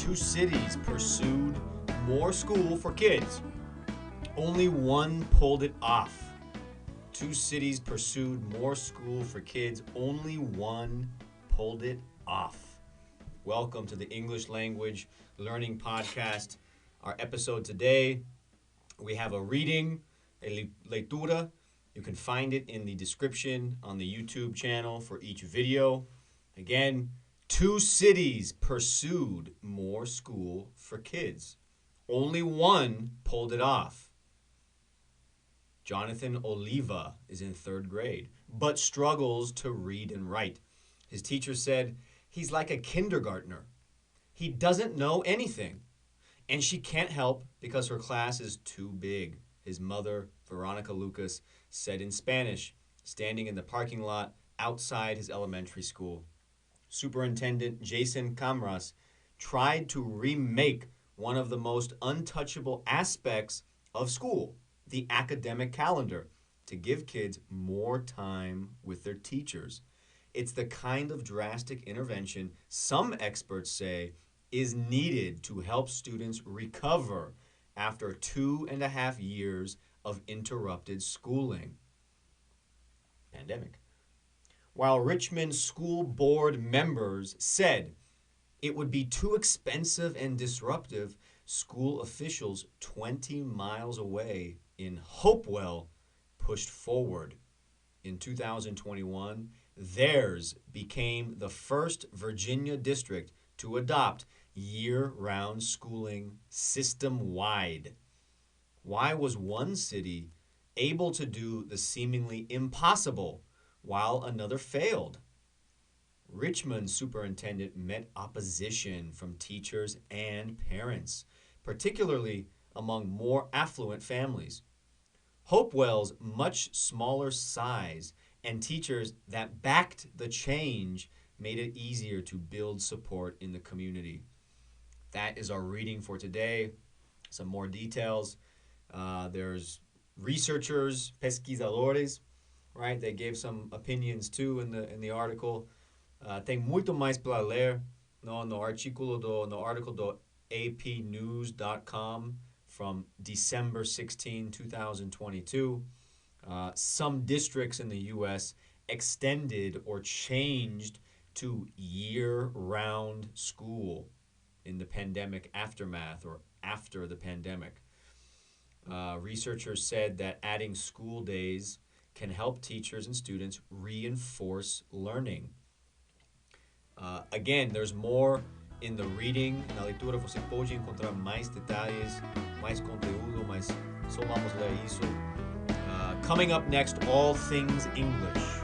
Two cities pursued more school for kids. Only one pulled it off. Two cities pursued more school for kids. Only one pulled it off. Welcome to the English Language Learning Podcast. Our episode today, we have a reading, a Leitura. You can find it in the description on the YouTube channel for each video. Again, two cities pursued more school for kids. Only one pulled it off. Jonathan Oliva is in third grade, but struggles to read and write. His teacher said he's like a kindergartner. He doesn't know anything, and she can't help because her class is too big. His mother, Veronica Lucas, said in Spanish, standing in the parking lot outside his elementary school. Superintendent Jason Camras tried to remake one of the most untouchable aspects of school, the academic calendar, to give kids more time with their teachers. It's the kind of drastic intervention some experts say is needed to help students recover after 2.5 years of interrupted schooling. Pandemic. While Richmond School Board members said it would be too expensive and disruptive, school officials 20 miles away in Hopewell pushed forward. In 2021, theirs became the first Virginia district to adopt year-round schooling system-wide. Why was one city able to do the seemingly impossible while another failed? Richmond superintendent met opposition from teachers and parents, particularly among more affluent families. Hopewell's much smaller size and teachers that backed the change made it easier to build support in the community. That is our reading for today. Some more details. There's researchers, pesquisadores, right? They gave some opinions too in the article. Tem muito mais para ler no article do apnews.com from December 16, 2022. Some districts in the U.S. extended or changed to year-round school in the pandemic aftermath or after the pandemic. Researchers said that adding school days can help teachers and students reinforce learning. Again, there's more in the reading. Na leitura você pode encontrar mais detalhes, mais conteúdo, mas só vamos ler isso. Coming up next, all things English.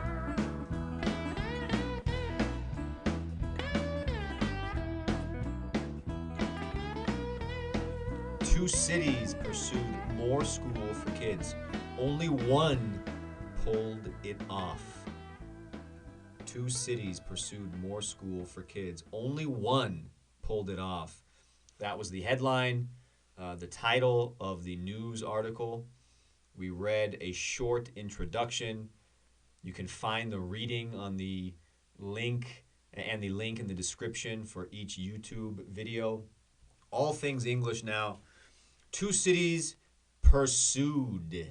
Two cities pursued more school for kids. Only one pulled it off. Two cities pursued more school for kids. Only one pulled it off. That was the headline, the title of the news article. We read a short introduction. You can find the reading on the link and the link in the description for each YouTube video. All things English now. Two cities pursued.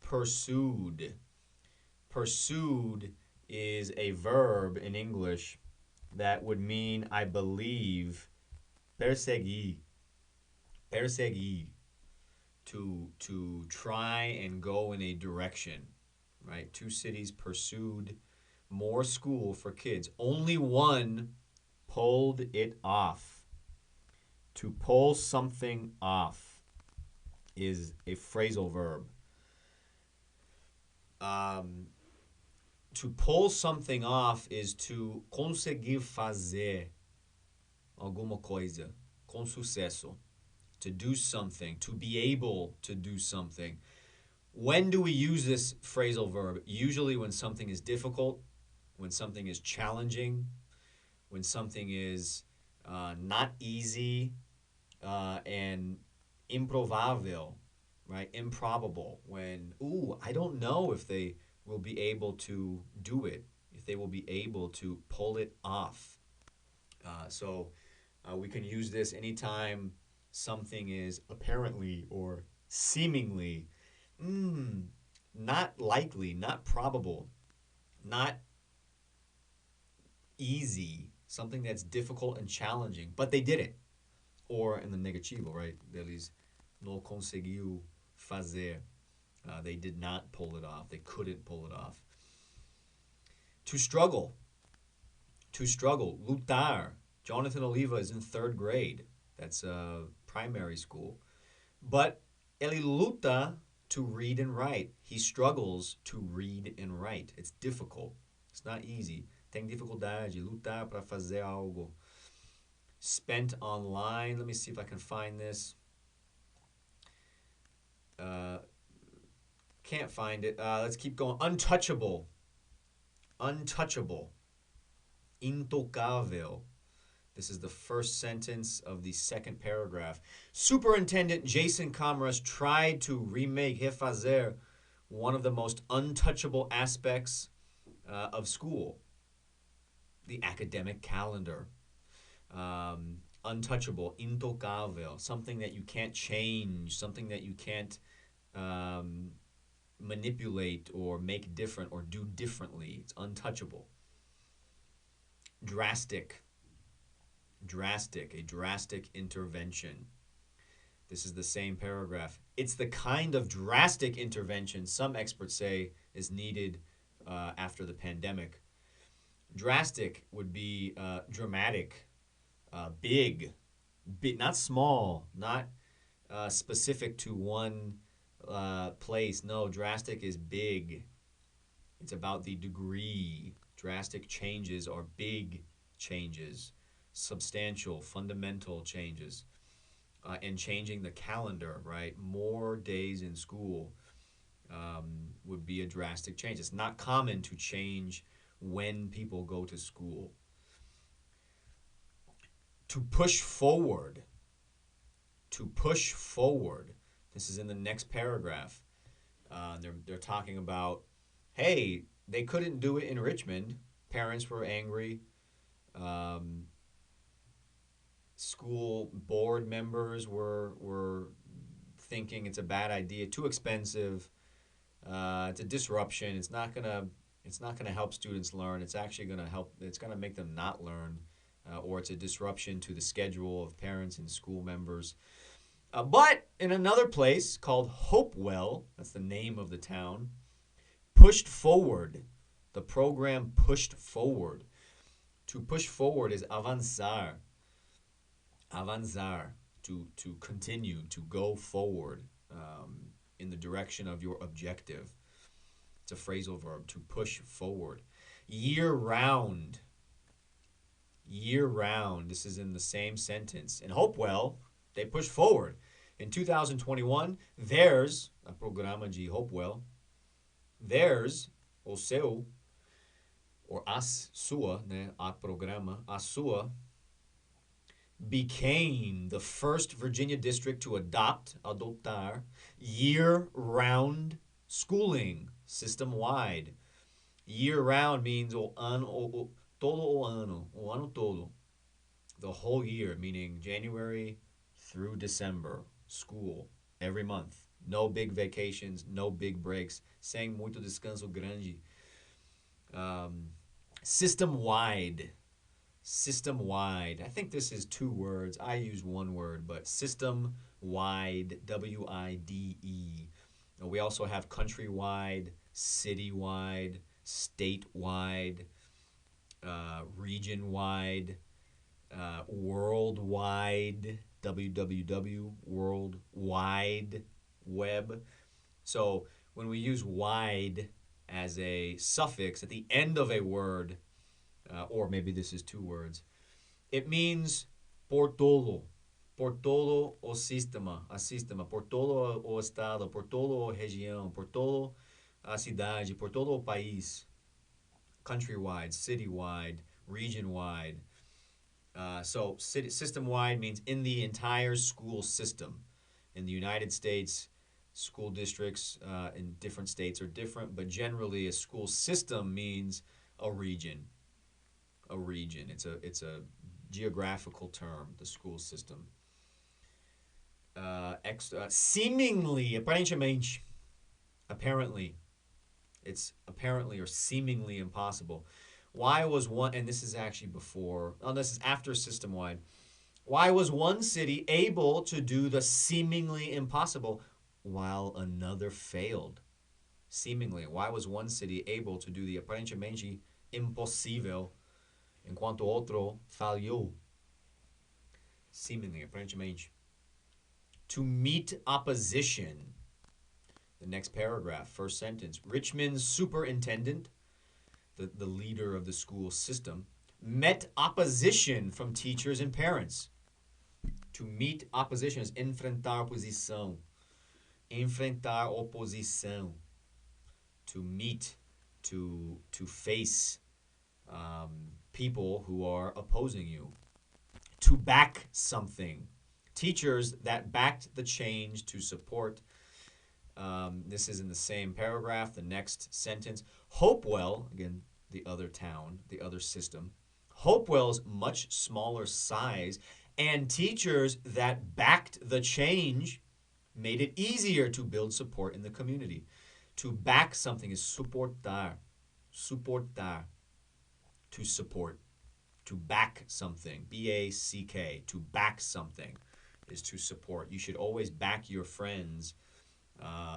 Pursued. Pursued is a verb in English that would mean, I believe, perseguir. Perseguir. To try and go in a direction, right? Two cities pursued more school for kids. Only one pulled it off. To pull something off is a phrasal verb. To pull something off is to conseguir fazer alguma coisa com sucesso. To do something, to be able to do something. When do we use this phrasal verb? Usually when something is difficult, when something is challenging, when something is not easy and improvável, right? Improbable. When, I don't know if they will be able to do it, if they will be able to pull it off. So We can use this anytime something is apparently or seemingly not likely, not probable, not easy, something that's difficult and challenging, but they did it. Or in the negativo, right? Eles não conseguiu fazer. They did not pull it off. They couldn't pull it off. To struggle. To struggle. Lutar. Jonathan Oliva is in third grade. That's primary school. But ele luta to read and write. He struggles to read and write. It's difficult. It's not easy. Tem dificuldade. Lutar para fazer algo. Spent online. Let me see if I can find this. Can't find it. Let's keep going. Untouchable. Untouchable. Intocável. This is the first sentence of the second paragraph. Superintendent Jason Comras tried to remake, refazer, one of the most untouchable aspects of school. The academic calendar. Untouchable, intocável, something that you can't change, something that you can't manipulate or make different or do differently. It's untouchable. Drastic. Drastic, a drastic intervention. This is the same paragraph. It's the kind of drastic intervention some experts say is needed after the pandemic. Drastic would be dramatic, big, not small, not specific to one place. No, drastic is big. It's about the degree. Drastic changes are big changes, substantial, fundamental changes, and changing the calendar, right? More days in school would be a drastic change. It's not common to change when people go to school. To push forward. To push forward. This is in the next paragraph. They're talking about, hey, they couldn't do it in Richmond. Parents were angry. School board members were thinking it's a bad idea, too expensive. It's a disruption. It's not gonna help students learn. It's actually gonna help. It's gonna make them not learn, or it's a disruption to the schedule of parents and school members. But in another place called Hopewell, that's the name of the town, pushed forward. The program pushed forward. To push forward is avançar. Avançar, to continue, to go forward in the direction of your objective. It's a phrasal verb, to push forward. Year-round. Year-round. This is in the same sentence. In Hopewell, they pushed forward. In 2021, theirs, a programa de Hopewell, theirs, o seu, or sua, né, a programa, a sua, became the first Virginia district to adoptar, year-round schooling, system-wide. Year-round means todo o ano todo, the whole year, meaning January through December, school, every month. No big vacations, no big breaks, sem muito descanso grande. System-wide. System-wide. I think this is two words. I use one word, but system-wide, W-I-D-E. We also have countrywide, citywide, statewide, region-wide, worldwide, WWW, World Wide Web. So when we use wide as a suffix at the end of a word, or maybe this is two words, it means por todo o sistema, por todo o estado, por todo o região, por todo a cidade, por todo o país, countrywide, citywide, region-wide. So system-wide means in the entire school system. In the United States, school districts in different states are different, but generally a school system means a region. A region. It's a geographical term, the school system. Seemingly, aparentemente, apparently, it's apparently or seemingly impossible. Why was one, and this is actually before, oh, this is after system wide. Why was one city able to do the seemingly impossible while another failed? Seemingly, why was one city able to do the aparentemente impossível enquanto outro falhou? Seemingly, aparentemente. To meet opposition. The next paragraph, first sentence. Richmond's superintendent, the leader of the school system, met opposition from teachers and parents. To meet opposition is enfrentar oposição. Enfrentar oposição. To meet, to face people who are opposing you. To back something. Teachers that backed the change to support. This is in the same paragraph, the next sentence. Hopewell, again, the other town, the other system. Hopewell's much smaller size and teachers that backed the change made it easier to build support in the community. To back something is suportar. Suportar. To support. To back something. B-A-C-K. To back something is to support. You should always back your friends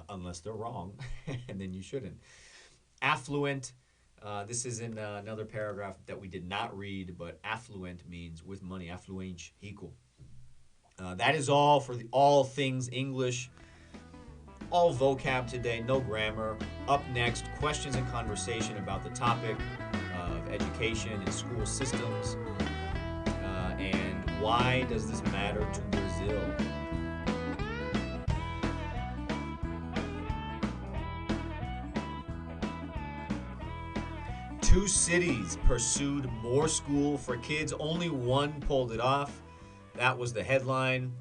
unless they're wrong, and then you shouldn't. Affluent. This is in another paragraph that we did not read, but affluent means with money. Affluente, rico. That is all for all things English. All vocab today, no grammar. Up next, questions and conversation about the topic of education and school systems. And why does this matter to Brazil? Two cities pursued more school for kids. Only one pulled it off. That was the headline.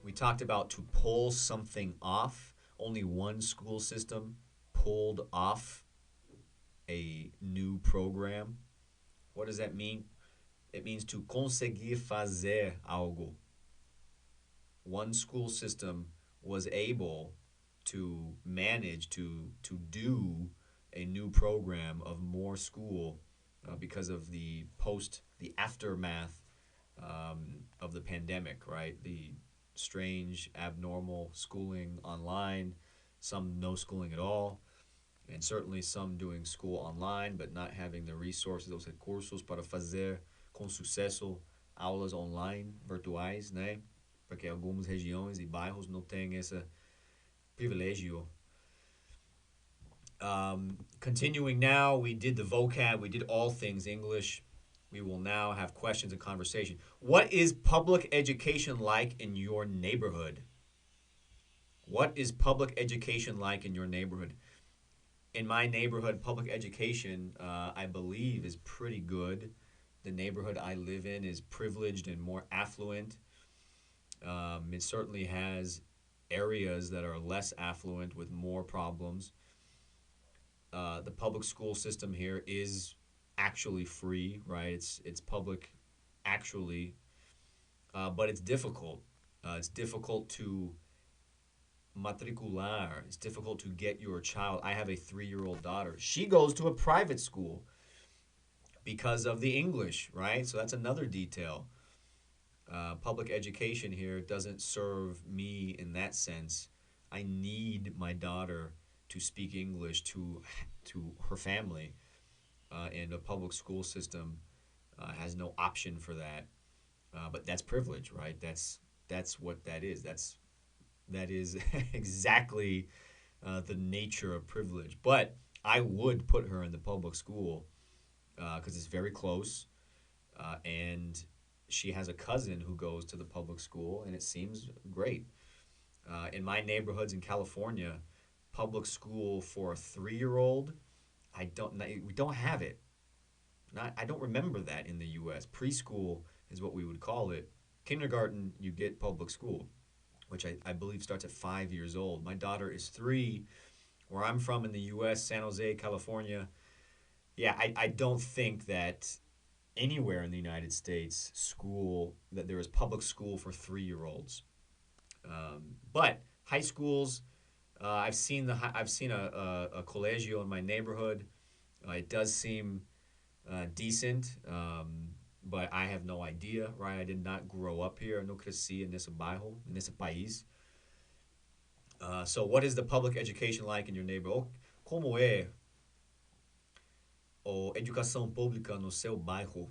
We talked about to pull something off. Only one school system pulled off a new program. What does that mean? It means to conseguir fazer algo. One school system was able to manage to do a new program of more school because of the aftermath of the pandemic, right? The strange, abnormal schooling online, some no schooling at all, and certainly some doing school online but not having the resources, os recursos para fazer com sucesso aulas online, virtuais, né? Porque algumas regiões e bairros não têm esse privilégio. Continuing now, we did the vocab, we did all things English. We will now have questions and conversation. What is public education like in your neighborhood? What is public education like in your neighborhood? In my neighborhood, public education, I believe, is pretty good. The neighborhood I live in is privileged and more affluent. It certainly has areas that are less affluent with more problems. The public school system here is actually free, right? It's public actually, but it's difficult. It's difficult to matricular. It's difficult to get your child. I have a 3-year-old daughter. She goes to a private school because of the English, right? So that's another detail. Public education here doesn't serve me in that sense. I need my daughter to speak English to her family, and a public school system has no option for that. But that's privilege, right? That's what that is. That is exactly the nature of privilege. But I would put her in the public school because it's very close, and she has a cousin who goes to the public school, and it seems great. In my neighborhoods in California, public school for a 3-year-old, we don't have it. I don't remember that in the U.S. Preschool is what we would call it. Kindergarten, you get public school, which I believe starts at 5 years old. My daughter is 3. Where I'm from in the U.S., San Jose, California, yeah, I don't think that anywhere in the United States school that there is public school for 3-year-olds. But high schools, I've seen a colegio in my neighborhood. It does seem decent, but I have no idea, right? I did not grow up here. No cresci nesse bairro, nesse país. So what is the public education like in your neighborhood? Como é a educação pública no seu bairro?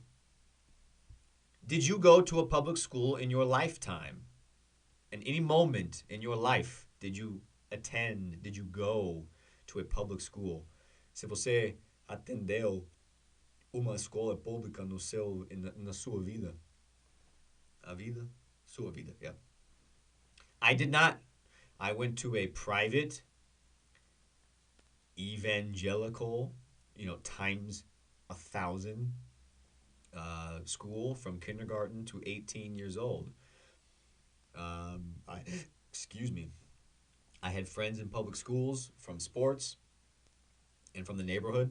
Did you go to a public school in your lifetime? In any moment in your life, did you attend, did you go to a public school? Se você atendeu uma escola pública na sua vida. A vida? Sua vida, yeah. I did not. I went to a private, evangelical, times 1,000 school from kindergarten to 18 years old. Excuse me. I had friends in public schools from sports and from the neighborhood.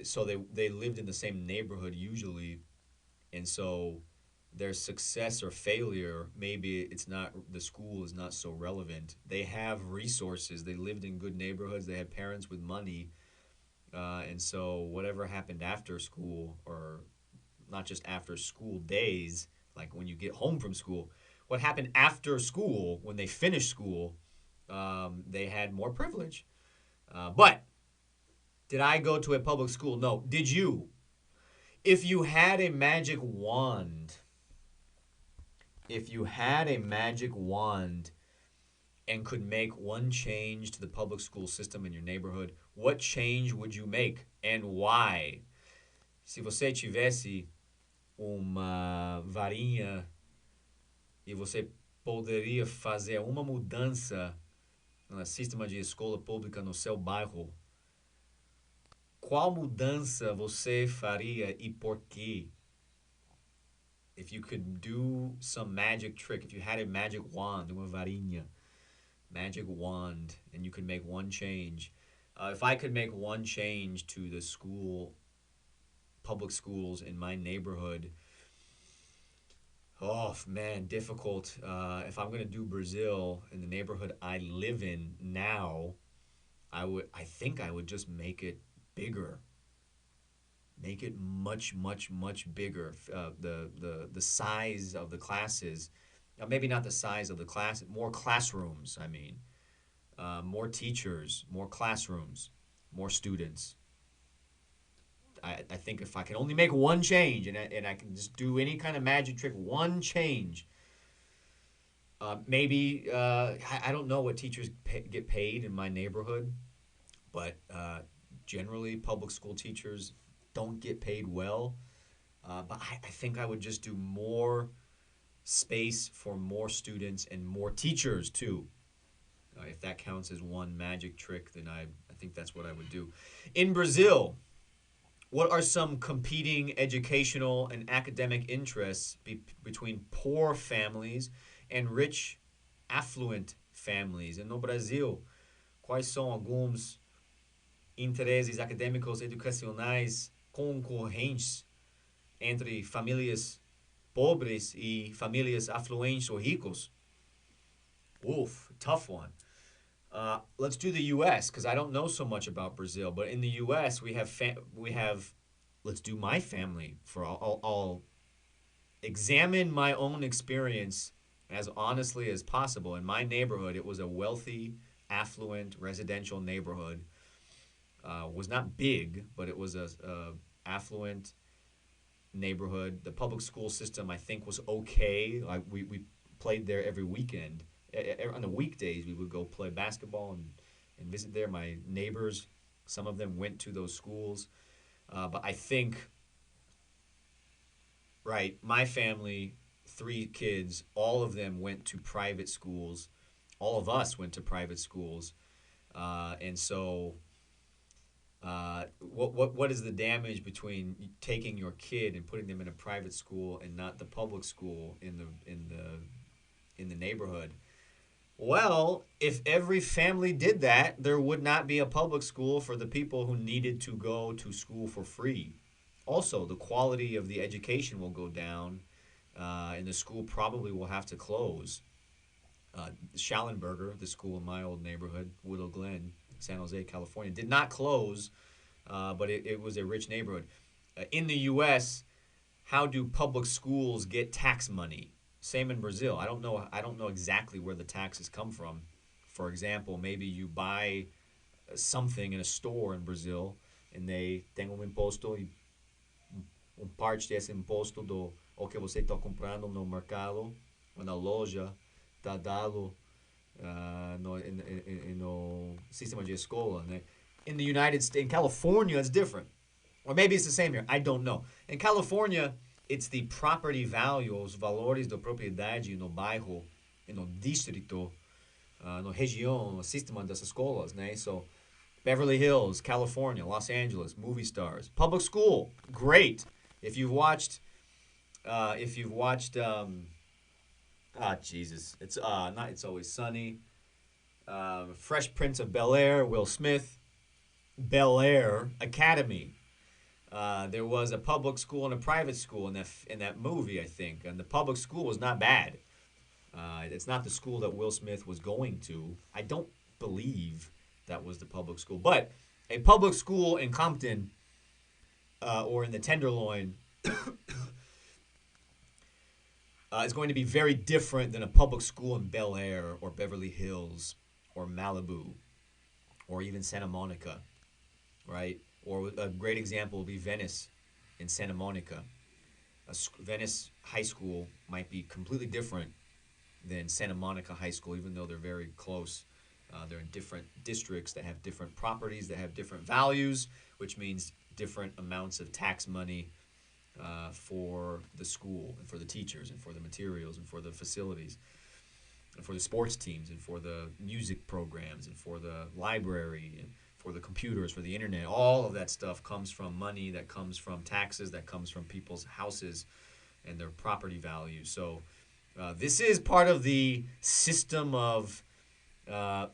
So they lived in the same neighborhood usually, and so their success or failure, maybe it's not, the school is not so relevant. They have resources. They lived in good neighborhoods. They had parents with money, and so whatever happened after school, or not just after school days, like when you get home from school, what happened after school, when they finished school, they had more privilege. But did I go to a public school? No. Did you? If you had a magic wand, and could make one change to the public school system in your neighborhood, what change would you make and why? Se você tivesse uma varinha e você poderia fazer uma mudança no sistema de escola pública no seu bairro, qual mudança você faria e por quê? If you could do some magic trick, if you had a magic wand, uma varinha, magic wand, and you could make one change. If I could make one change to the public schools in my neighborhood, oh man, difficult. If I'm gonna do Brazil in the neighborhood I live in now, I think I would just make it bigger. Make it much, much, much bigger. The size of the classes, maybe not the size of the class, more classrooms. I mean, more teachers, more classrooms, more students. I think if I can only make one change, and I can just do any kind of magic trick, one change. Maybe I don't know what teachers get paid in my neighborhood, but generally public school teachers don't get paid well. But I think I would just do more space for more students and more teachers too. If that counts as one magic trick, then I think that's what I would do. In Brazil, what are some competing educational and academic interests between poor families and rich, affluent families? E no Brasil, quais são alguns interesses acadêmicos educacionais concorrentes entre famílias pobres e famílias afluentes ou ricos? Oof, tough one. Let's do the U.S. because I don't know so much about Brazil. But in the U.S., we have. Let's do my family. I'll examine my own experience as honestly as possible. In my neighborhood, it was a wealthy, affluent, residential neighborhood. Was not big, but it was a affluent neighborhood. The public school system, I think, was okay. We played there every weekend. On the weekdays, we would go play basketball and visit there. My neighbors, some of them went to those schools. But I think, right, my family, 3 kids, all of them went to private schools. All of us went to private schools. And so what is the damage between taking your kid and putting them in a private school and not the public school in the neighborhood? Well, if every family did that, there would not be a public school for the people who needed to go to school for free. Also, the quality of the education will go down, and the school probably will have to close. Schallenberger, the school in my old neighborhood, Willow Glen, San Jose, California, did not close, but it was a rich neighborhood. In the U.S., how do public schools get tax money? Same in Brazil. I don't know. I don't know exactly where the taxes come from. For example, maybe you buy something in a store in Brazil, and they têm imposto e parte desse imposto do o que você está comprando no mercado ou na loja está dado no sistema de escola, né? In the United States, in California, it's different. Or maybe it's the same here. I don't know. In California, it's the property value, os valores da propriedade no bairro, no distrito, no região, no sistema das escolas, né? So, Beverly Hills, California, Los Angeles, movie stars, public school, great. If you've watched, Jesus, it's not. It's Always Sunny, Fresh Prince of Bel Air, Will Smith, Bel Air Academy. There was a public school and a private school in that movie, I think, and the public school was not bad. It's not the school that Will Smith was going to. I don't believe that was the public school, but a public school in Compton or in the Tenderloin is going to be very different than a public school in Bel Air or Beverly Hills or Malibu or even Santa Monica, right? Or a great example would be Venice in Santa Monica. Venice High School might be completely different than Santa Monica High School, even though they're very close. They're in different districts that have different properties, that have different values, which means different amounts of tax money for the school and for the teachers and for the materials and for the facilities and for the sports teams and for the music programs and for the library and for the computers, for the internet. All of that stuff comes from money, that comes from taxes, that comes from people's houses and their property values. So this is part of the system of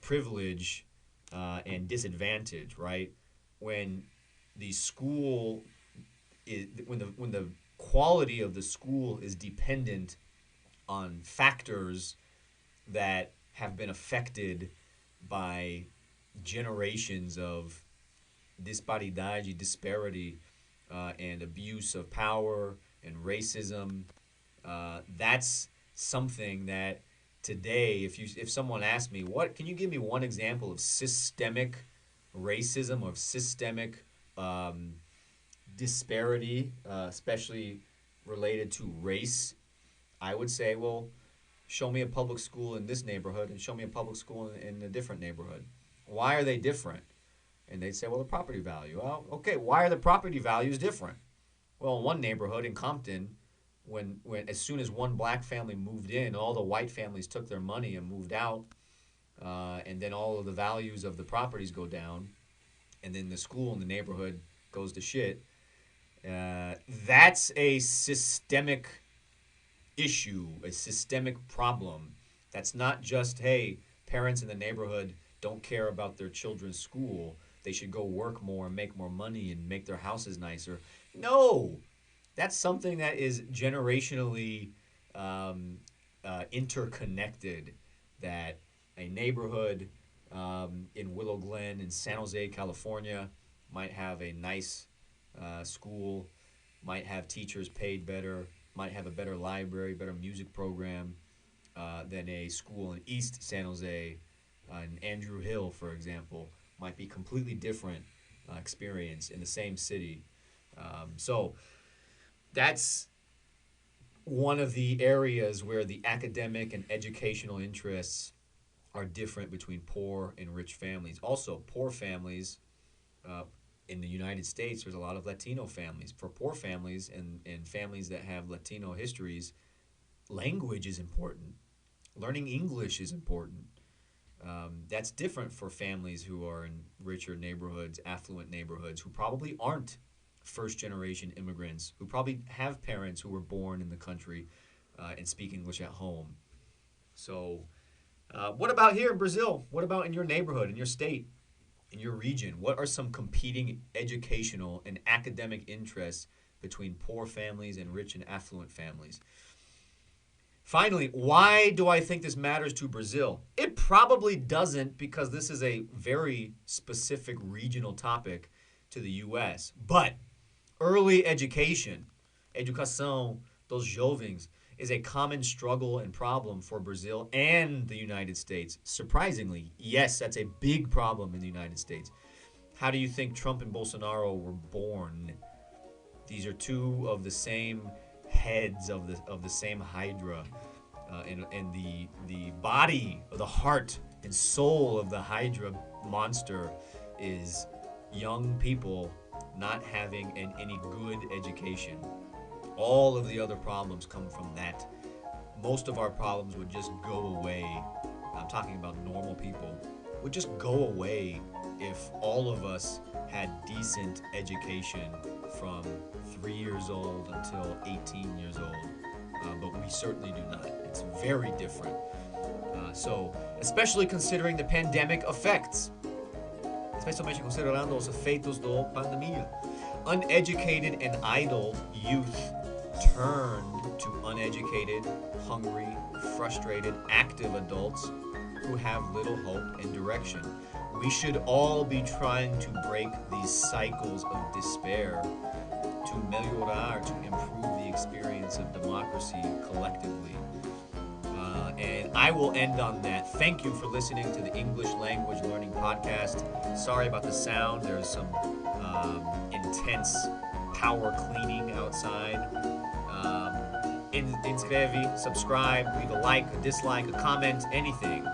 privilege and disadvantage, right? When the school is when the quality of the school is dependent on factors that have been affected by generations of disparity, and abuse of power and racism. That's something that today, if someone asked me, what can you give me one example of systemic racism or systemic disparity, especially related to race, I would say, well, show me a public school in this neighborhood and show me a public school in a different neighborhood. Why are they different? And they'd say, well, the property value. Well, okay, why are the property values different? Well, in one neighborhood in Compton, when as soon as one black family moved in, all the white families took their money and moved out, and then all of the values of the properties go down, and then the school in the neighborhood goes to shit. That's a systemic issue, a systemic problem. That's not just, hey, parents in the neighborhood don't care about their children's school. They should go work more and make more money and make their houses nicer. No, that's something that is generationally interconnected. That a neighborhood in Willow Glen in San Jose, California, might have a nice school, might have teachers paid better, might have a better library, better music program than a school in East San Jose, in Andrew Hill, for example, might be completely different experience in the same city. So that's one of the areas where the academic and educational interests are different between poor and rich families. Also, poor families in the United States, there's a lot of Latino families. For poor families and families that have Latino histories, language is important. Learning English is important. That's different for families who are in richer neighborhoods, affluent neighborhoods, who probably aren't first-generation immigrants, who probably have parents who were born in the country and speak English at home. So What about here in Brazil? What about in your neighborhood, in your state, in your region? What are some competing educational and academic interests between poor families and rich and affluent families? Finally, why do I think this matters to Brazil? It probably doesn't, because this is a very specific regional topic to the US. But early education, educação dos jovens, is a common struggle and problem for Brazil and the United States. Surprisingly, yes, that's a big problem in the United States. How do you think Trump and Bolsonaro were born? These are two of the same heads of the same hydra, and the body, the heart and soul of the hydra monster is young people not having any good education. All of the other problems come from that. Most of our problems would just go away. I'm talking about normal people, would just go away if all of us had decent education from 3 years old until 18 years old. But we certainly do not. It's very different. So, especially considering the pandemic effects, especialmente considerando os efeitos da pandemia, uneducated and idle youth turned to uneducated, hungry, frustrated, active adults who have little hope and direction. We should all be trying to break these cycles of despair, to melhorar, to improve the experience of democracy collectively. And I will end on that. Thank you for listening to the English Language Learning Podcast. Sorry about the sound. There's some intense power cleaning outside. Inscreve, subscribe, leave a like, a dislike, a comment, anything.